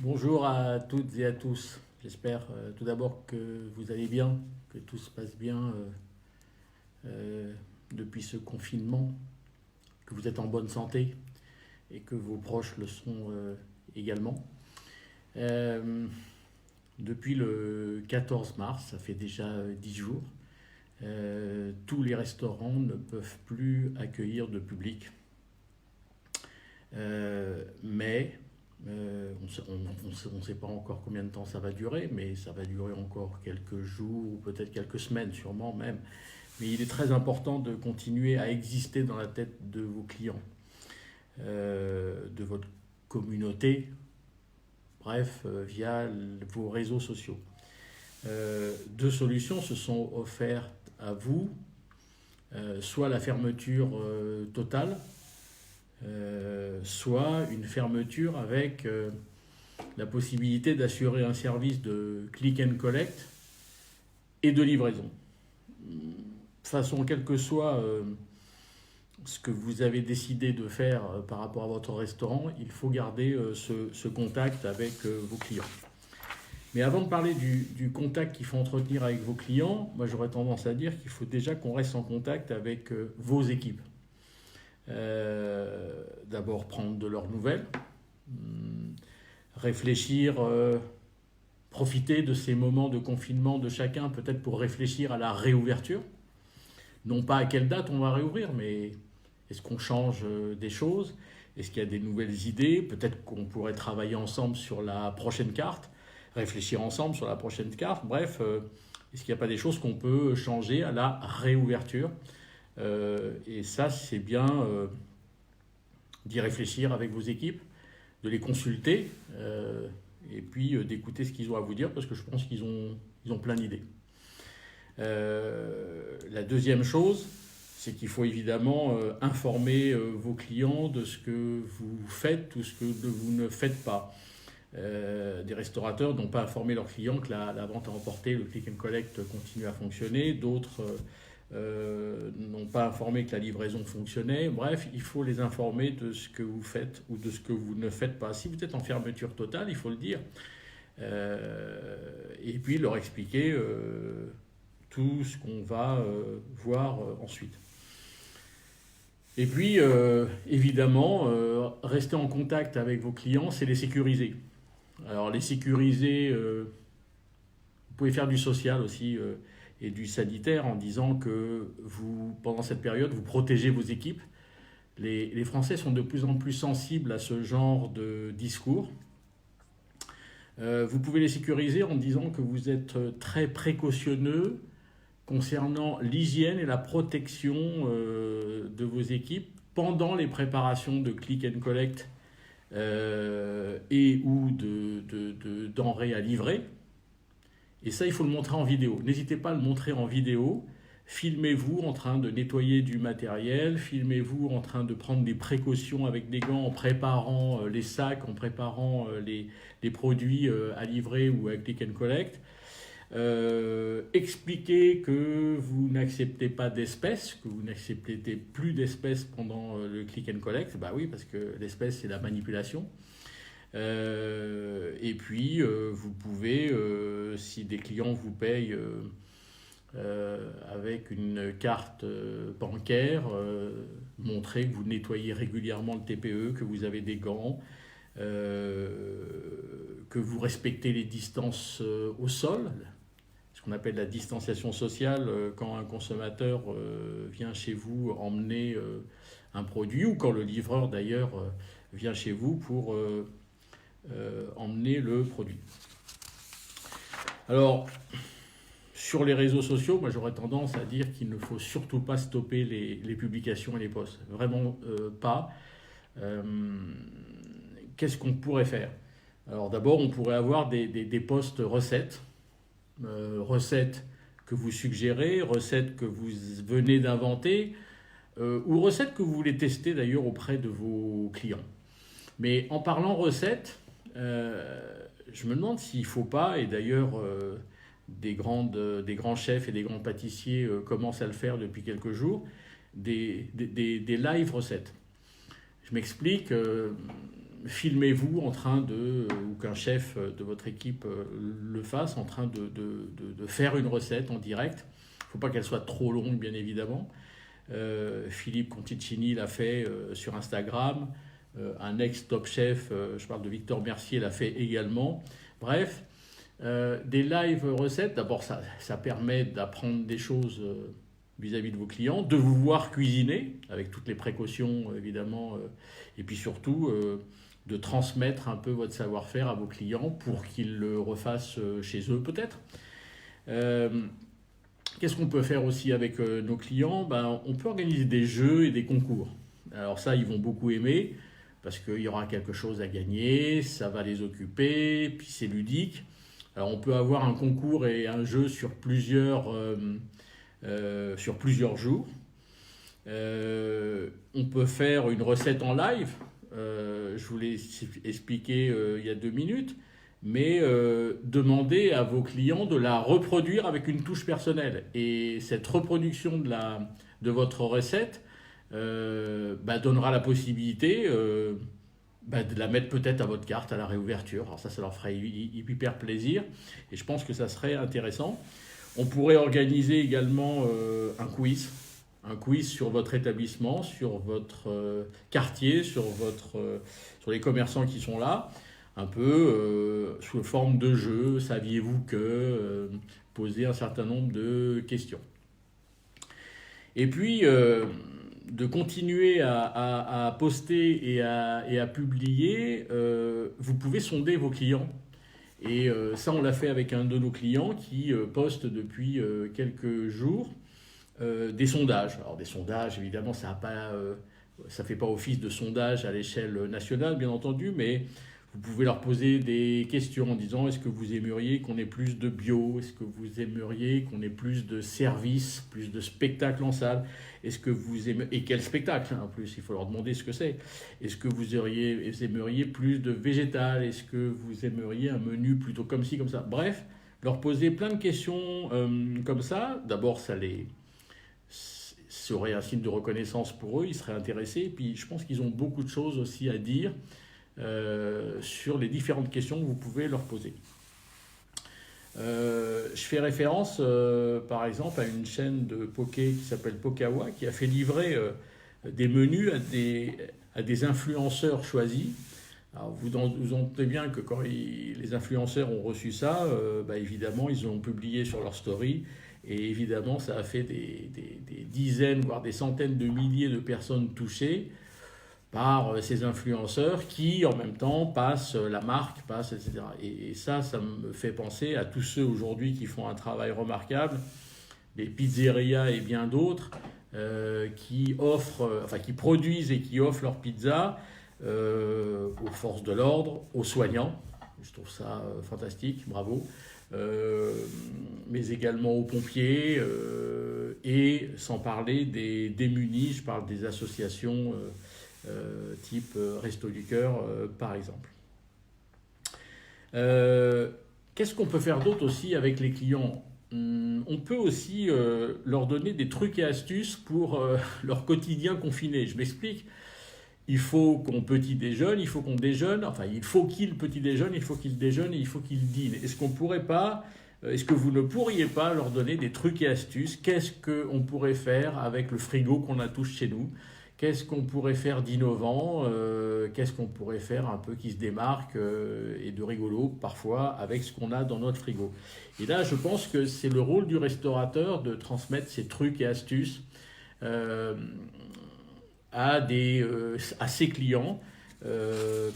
Bonjour à toutes et à tous. J'espère tout d'abord que vous allez bien, que tout se passe bien depuis ce confinement, que vous êtes en bonne santé et que vos proches le sont également. Euh, Depuis le 14 mars, ça fait déjà 10 jours, tous les restaurants ne peuvent plus accueillir de public. Mais on ne sait pas encore combien de temps ça va durer, mais ça va durer encore quelques jours ou peut-être quelques semaines sûrement même. Mais il est très important de continuer à exister dans la tête de vos clients, de votre communauté, bref, via vos réseaux sociaux. Deux solutions se sont offertes à vous, soit la fermeture totale, soit une fermeture avec la possibilité d'assurer un service de click and collect et de livraison. De toute façon, quel que soit ce que vous avez décidé de faire par rapport à votre restaurant, il faut garder ce contact avec vos clients. Mais avant de parler du contact qu'il faut entretenir avec vos clients, moi j'aurais tendance à dire qu'il faut déjà qu'on reste en contact avec vos équipes. D'abord prendre de leurs nouvelles, réfléchir, profiter de ces moments de confinement de chacun peut-être pour réfléchir à la réouverture. Non pas à quelle date on va réouvrir, mais est-ce qu'on change des choses? Est-ce qu'il y a des nouvelles idées? Peut-être qu'on pourrait travailler ensemble sur la prochaine carte, réfléchir ensemble sur la prochaine carte. Bref, est-ce qu'il n'y a pas des choses qu'on peut changer à la réouverture? Et ça, c'est bien d'y réfléchir avec vos équipes, de les consulter et puis d'écouter ce qu'ils ont à vous dire parce que je pense qu'ils ont plein d'idées. La deuxième chose, c'est qu'il faut évidemment informer vos clients de ce que vous faites ou ce que vous ne faites pas. Des restaurateurs n'ont pas informé leurs clients que la vente à emporter, le click and collect continue à fonctionner. D'autres n'ont pas informé que la livraison fonctionnait. Bref, il faut les informer de ce que vous faites ou de ce que vous ne faites pas. Si vous êtes en fermeture totale, il faut le dire. Et puis leur expliquer tout ce qu'on va voir ensuite. Et puis, évidemment, rester en contact avec vos clients, c'est les sécuriser. Alors, les sécuriser, vous pouvez faire du social aussi et du sanitaire en disant que vous, pendant cette période, vous protégez vos équipes. Les Français sont de plus en plus sensibles à ce genre de discours. Vous pouvez les sécuriser en disant que vous êtes très précautionneux concernant l'hygiène et la protection de vos équipes pendant les préparations de click and collect et ou de denrées à livrer. Et ça, il faut le montrer en vidéo. N'hésitez pas à le montrer en vidéo. Filmez-vous en train de nettoyer du matériel, filmez-vous en train de prendre des précautions avec des gants en préparant les sacs, en préparant les produits à livrer ou à click and collect. Expliquez que vous n'acceptez pas d'espèces, que vous n'acceptez plus d'espèces pendant le click and collect. Bah oui, parce que l'espèce, c'est la manipulation. Et puis, vous pouvez, si des clients vous payent avec une carte bancaire, montrer que vous nettoyez régulièrement le TPE, que vous avez des gants, que vous respectez les distances au sol, ce qu'on appelle la distanciation sociale, quand un consommateur vient chez vous emmener un produit, ou quand le livreur d'ailleurs vient chez vous pour emmener le produit. Alors, sur les réseaux sociaux, moi j'aurais tendance à dire qu'il ne faut surtout pas stopper les publications et les posts. Vraiment pas. Qu'est-ce qu'on pourrait faire? Alors d'abord, on pourrait avoir des posts recettes. Recettes que vous suggérez, recettes que vous venez d'inventer, ou recettes que vous voulez tester d'ailleurs auprès de vos clients. Mais en parlant recettes, je me demande s'il ne faut pas, et d'ailleurs des grands chefs et des grands pâtissiers commencent à le faire depuis quelques jours, des live recettes. Je m'explique, filmez-vous en train ou qu'un chef de votre équipe le fasse, en train de faire une recette en direct. Il ne faut pas qu'elle soit trop longue, bien évidemment. Philippe Conticini l'a fait sur Instagram. Un ex-top chef, je parle de Victor Mercier, l'a fait également. Bref, des live recettes, d'abord ça permet d'apprendre des choses vis-à-vis de vos clients, de vous voir cuisiner, avec toutes les précautions évidemment, et puis surtout de transmettre un peu votre savoir-faire à vos clients pour qu'ils le refassent chez eux peut-être. Qu'est-ce qu'on peut faire aussi avec nos clients? On peut organiser des jeux et des concours. Alors ça, ils vont beaucoup aimer, parce qu'il y aura quelque chose à gagner, ça va les occuper, puis c'est ludique. Alors on peut avoir un concours et un jeu sur plusieurs jours. On peut faire une recette en live. Je vous l'ai expliqué il y a 2 minutes. Mais demandez à vos clients de la reproduire avec une touche personnelle. Et cette reproduction de votre recette donnera la possibilité de la mettre peut-être à votre carte à la réouverture. Alors ça leur ferait hyper plaisir. Et je pense que ça serait intéressant. On pourrait organiser également un quiz sur votre établissement, sur votre quartier, sur les commerçants qui sont là, un peu sous forme de jeu. Saviez-vous que poser un certain nombre de questions. Et puis de continuer à poster et à publier, vous pouvez sonder vos clients. Et ça, on l'a fait avec un de nos clients qui poste depuis quelques jours des sondages. Alors des sondages, évidemment, ça fait pas office de sondage à l'échelle nationale, bien entendu, mais vous pouvez leur poser des questions en disant: est-ce que vous aimeriez qu'on ait plus de bio? Est-ce que vous aimeriez qu'on ait plus de services, plus de spectacles en salle? Est-ce que vous aimeriez... Et quel spectacle, en plus, il faut leur demander ce que c'est. Est-ce que vous aimeriez plus de végétal? Est-ce que vous aimeriez un menu plutôt comme ci, comme ça? Bref, leur poser plein de questions comme ça. D'abord, ça serait un signe de reconnaissance pour eux, ils seraient intéressés. Et puis, je pense qu'ils ont beaucoup de choses aussi à dire sur les différentes questions que vous pouvez leur poser. Je fais référence par exemple à une chaîne de poké qui s'appelle Pokawa, qui a fait livrer des menus à des influenceurs choisis. Alors vous en doutez bien que quand les influenceurs ont reçu ça, évidemment ils ont publié sur leur story, et évidemment ça a fait des dizaines voire des centaines de milliers de personnes touchées par ces influenceurs qui, en même temps, passent la marque, etc. Et ça me fait penser à tous ceux aujourd'hui qui font un travail remarquable, les pizzerias et bien d'autres, qui produisent et qui offrent leurs pizzas aux forces de l'ordre, aux soignants. Je trouve ça fantastique, bravo. Mais également aux pompiers, et sans parler des démunis, je parle des associations type Resto du Cœur par exemple. Qu'est-ce qu'on peut faire d'autre aussi avec les clients? On peut aussi leur donner des trucs et astuces pour leur quotidien confiné. Je m'explique. Il faut qu'on petit déjeune, il faut qu'on déjeune, enfin il faut qu'il petit déjeune, il faut qu'il déjeune et il faut qu'il dîne. Est-ce que vous ne pourriez pas leur donner des trucs et astuces? Qu'est-ce qu'on pourrait faire avec le frigo qu'on a tous chez nous? Qu'est-ce qu'on pourrait faire d'innovant? Qu'est-ce qu'on pourrait faire un peu qui se démarque et de rigolo parfois avec ce qu'on a dans notre frigo? Et là, je pense que c'est le rôle du restaurateur de transmettre ces trucs et astuces à ses clients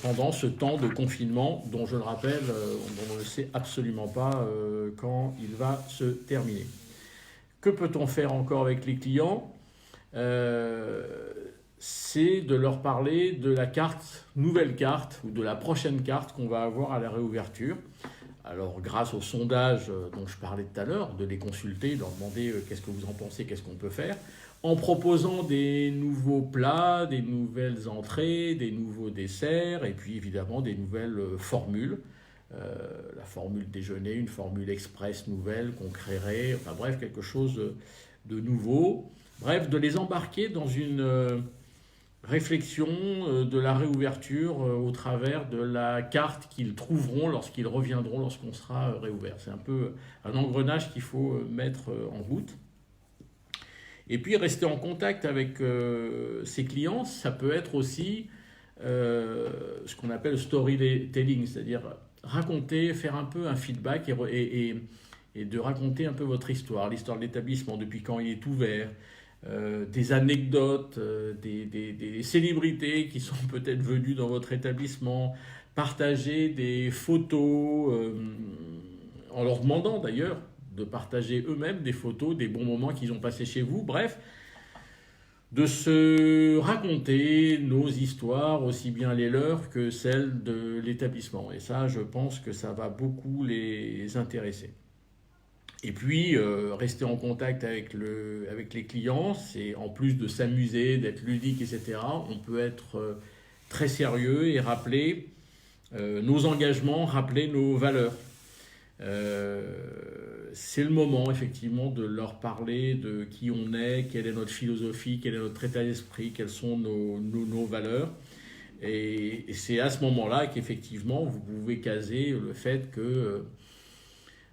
pendant ce temps de confinement dont, je le rappelle, on ne sait absolument pas quand il va se terminer. Que peut-on faire encore avec les clients? C'est de leur parler de la nouvelle carte ou de la prochaine carte qu'on va avoir à la réouverture. Alors, grâce au sondage dont je parlais tout à l'heure, de les consulter, de leur demander qu'est-ce que vous en pensez, qu'est-ce qu'on peut faire, en proposant des nouveaux plats, des nouvelles entrées, des nouveaux desserts, et puis évidemment des nouvelles formules. La formule déjeuner, une formule express nouvelle qu'on créerait, enfin bref, quelque chose de nouveau. Bref, de les embarquer dans une réflexion de la réouverture au travers de la carte qu'ils trouveront lorsqu'ils reviendront, lorsqu'on sera réouvert. C'est un peu un engrenage qu'il faut mettre en route. Et puis rester en contact avec ses clients, ça peut être aussi ce qu'on appelle storytelling, c'est-à-dire raconter, faire un peu un feedback et de raconter un peu votre histoire, l'histoire de l'établissement, depuis quand il est ouvert, des anecdotes, des célébrités qui sont peut-être venues dans votre établissement, partager des photos, en leur demandant d'ailleurs de partager eux-mêmes des photos des bons moments qu'ils ont passés chez vous. Bref, de se raconter nos histoires, aussi bien les leurs que celles de l'établissement. Et ça, je pense que ça va beaucoup les intéresser. Et puis, rester en contact avec les clients, c'est en plus de s'amuser, d'être ludique, etc., on peut être très sérieux et rappeler nos engagements, rappeler nos valeurs. C'est le moment effectivement de leur parler de qui on est, quelle est notre philosophie, quel est notre état d'esprit, quelles sont nos valeurs. Et c'est à ce moment-là qu'effectivement vous pouvez caser le fait que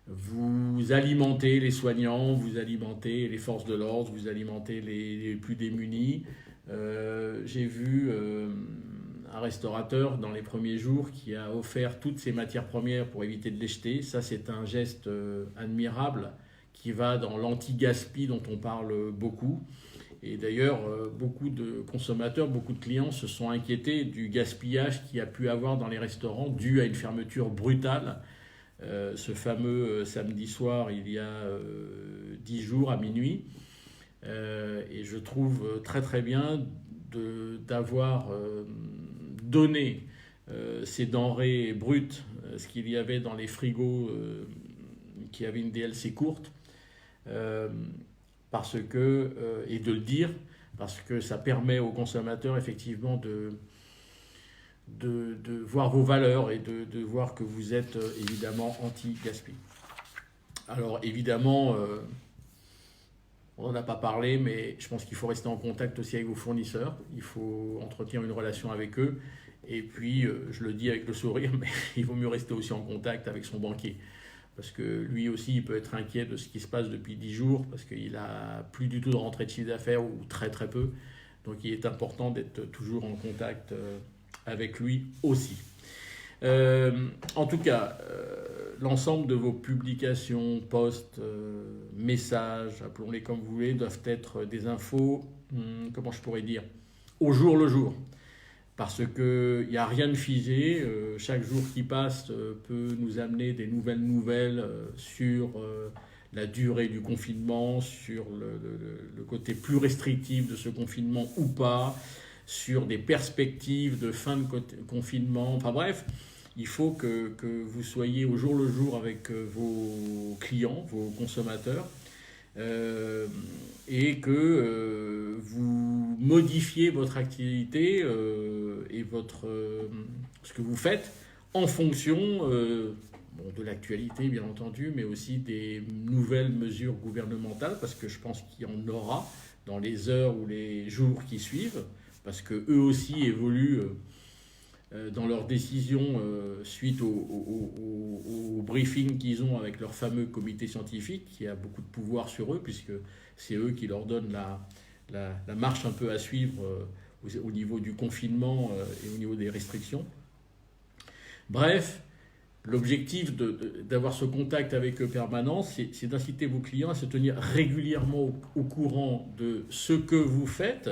vous alimentez les soignants, vous alimentez les forces de l'ordre, vous alimentez les plus démunis. J'ai vu un restaurateur dans les premiers jours qui a offert toutes ses matières premières pour éviter de les jeter. Ça, c'est un geste admirable qui va dans l'anti-gaspi dont on parle beaucoup. Et d'ailleurs, beaucoup de consommateurs, beaucoup de clients se sont inquiétés du gaspillage qu'il y a pu avoir dans les restaurants dû à une fermeture brutale. Ce fameux samedi soir, il y a 10 jours à minuit. Et je trouve très très bien d'avoir donné ces denrées brutes, ce qu'il y avait dans les frigos qui avaient une DLC courte, parce que, et de le dire, parce que ça permet aux consommateurs effectivement de voir vos valeurs et de voir que vous êtes évidemment anti-gaspi. Alors évidemment, on n'en a pas parlé, mais je pense qu'il faut rester en contact aussi avec vos fournisseurs. Il faut entretenir une relation avec eux. Et puis, je le dis avec le sourire, mais il vaut mieux rester aussi en contact avec son banquier. Parce que lui aussi, il peut être inquiet de ce qui se passe depuis 10 jours, parce qu'il n'a plus du tout de rentrée de chiffre d'affaires, ou très très peu. Donc il est important d'être toujours en contact avec lui aussi. En tout cas, l'ensemble de vos publications, posts, messages, appelons-les comme vous voulez, doivent être des infos, comment je pourrais dire, au jour le jour. Parce qu'il n'y a rien de figé, chaque jour qui passe peut nous amener des nouvelles sur la durée du confinement, sur le côté plus restrictif de ce confinement ou pas, sur des perspectives de fin de confinement, enfin bref. Il faut que vous soyez au jour le jour avec vos clients, vos consommateurs, et que vous modifiez votre activité et ce que vous faites en fonction de l'actualité, bien entendu, mais aussi des nouvelles mesures gouvernementales, parce que je pense qu'il y en aura dans les heures ou les jours qui suivent, parce qu'eux aussi évoluent dans leurs décisions suite au briefing qu'ils ont avec leur fameux comité scientifique qui a beaucoup de pouvoir sur eux puisque c'est eux qui leur donnent la marche un peu à suivre au niveau du confinement et au niveau des restrictions. Bref, l'objectif d'avoir ce contact avec eux permanent, c'est d'inciter vos clients à se tenir régulièrement au courant de ce que vous faites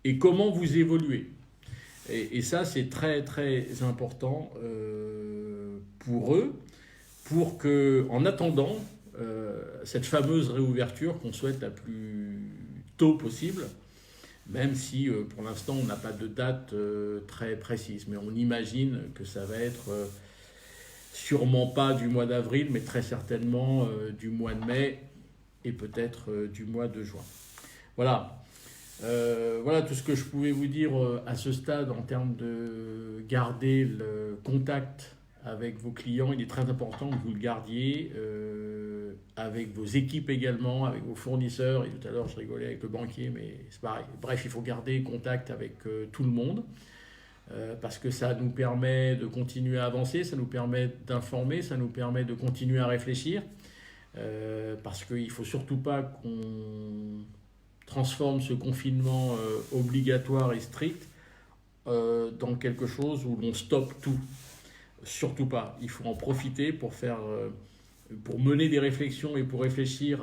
et comment vous évoluez. Et ça, c'est très très important pour eux, pour que, en attendant cette fameuse réouverture qu'on souhaite la plus tôt possible, même si pour l'instant on n'a pas de date très précise, mais on imagine que ça va être sûrement pas du mois d'avril, mais très certainement du mois de mai et peut-être du mois de juin. Voilà. Voilà tout ce que je pouvais vous dire à ce stade en termes de garder le contact avec vos clients. Il est très important que vous le gardiez avec vos équipes également, avec vos fournisseurs. Et tout à l'heure, je rigolais avec le banquier, mais c'est pareil. Bref, il faut garder contact avec tout le monde parce que ça nous permet de continuer à avancer, ça nous permet d'informer, ça nous permet de continuer à réfléchir. Parce qu'il ne faut surtout pas qu'on transforme ce confinement obligatoire et strict dans quelque chose où l'on stoppe tout. Surtout pas. Il faut en profiter pour mener des réflexions et pour réfléchir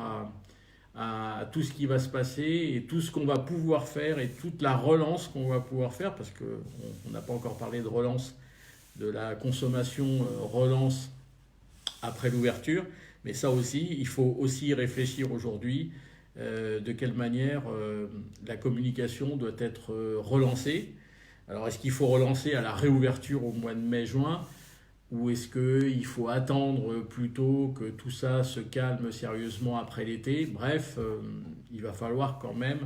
à tout ce qui va se passer et tout ce qu'on va pouvoir faire et toute la relance qu'on va pouvoir faire, parce qu'on n'a pas encore parlé de relance, de la consommation relance après l'ouverture. Mais ça aussi, il faut aussi réfléchir aujourd'hui de quelle manière la communication doit être relancée. Alors, est-ce qu'il faut relancer à la réouverture au mois de mai-juin, ou est-ce qu'il faut attendre plutôt que tout ça se calme sérieusement après l'été? Bref, il va falloir quand même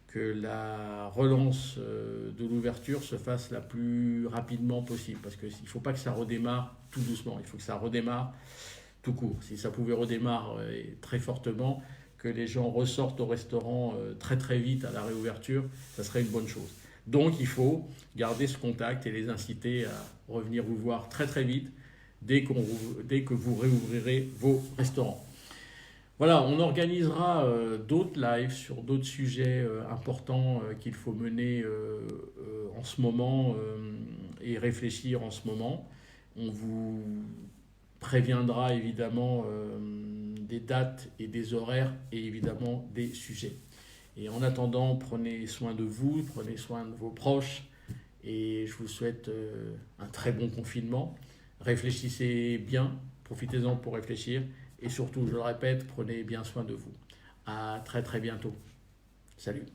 que la relance de l'ouverture se fasse la plus rapidement possible, parce qu'il ne faut pas que ça redémarre tout doucement, il faut que ça redémarre tout court. Si ça pouvait redémarrer très fortement, que les gens ressortent au restaurant très très vite à la réouverture, ça serait une bonne chose. Donc il faut garder ce contact et les inciter à revenir vous voir très très vite dès que vous réouvrirez vos restaurants. Voilà, on organisera d'autres lives sur d'autres sujets importants qu'il faut mener en ce moment et réfléchir en ce moment. On vous préviendra évidemment des dates et des horaires et évidemment des sujets. Et en attendant, prenez soin de vous, prenez soin de vos proches et je vous souhaite un très bon confinement. Réfléchissez bien, profitez-en pour réfléchir et surtout, je le répète, prenez bien soin de vous. À très très bientôt. Salut.